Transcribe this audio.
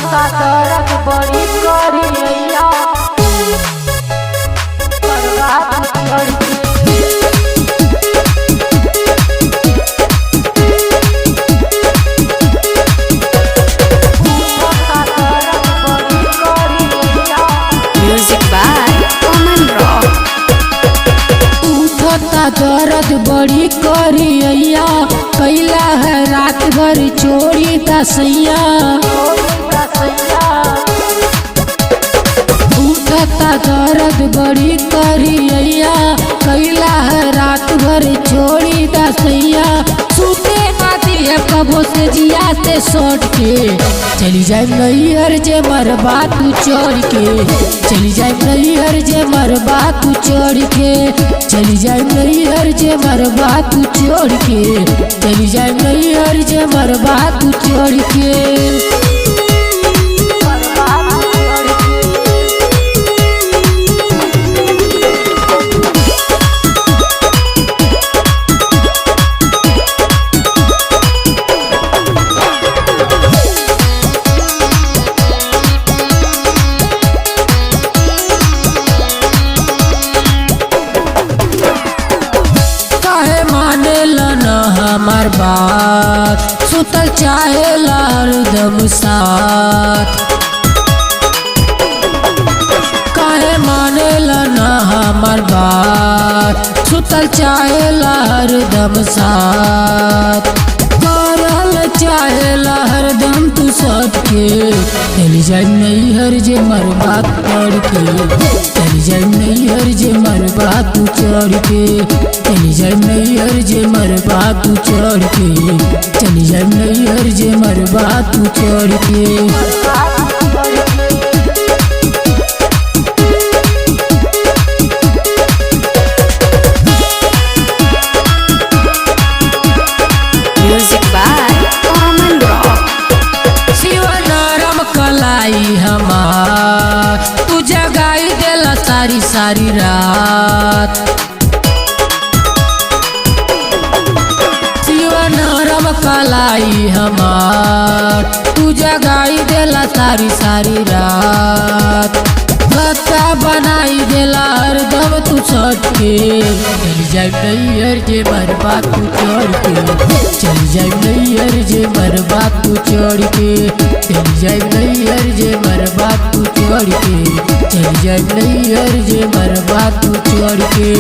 का दर्द बड़ी करिया बर्बाद करके दर्द बड़ी करिया कैला है रात भर चोरी दसैया उठता दर्द बड़ी करिया कैला है रात भर चोरी दसैया सूते नाती है कबो से जिया से सट के चली जाए नैहर जे मरबा तू चढ़ के चली जाए नैहर जे मरबा तू चढ़ के चली जाए नैहर जे मरबा तू चढ़ के चली जाए नैहर जे मरबा तू चढ़ के हमार बात सुतल चाहे हरदम साथ काहे मानेला ना हमार बात सुतल चाहे हरदम साथ करल चाहे हरदम तू सट के चली जाए नैहर जे मरबा चढ़ के चली जाए नैहर जे मरबा तू चढ़ के चली जाए नैहर जे मरबा तू चढ़ के चली जाए नैहर जे मरबा तू चढ़ के हमार तू जगाई देला सारी सारी रात शिवनरम कलाई हमार तू जगाई देला सारी सारी रात बच्चा बनाई देला हरदम तू सट के चली जाए नैहर जे मरबा तू चढ़ के चली जाए नैहर जे मरबा तू चढ़ के चली जाए नैहर जे मरबा तू चढ़ के चली जाए नैहर जे मरबा तू चढ़ के।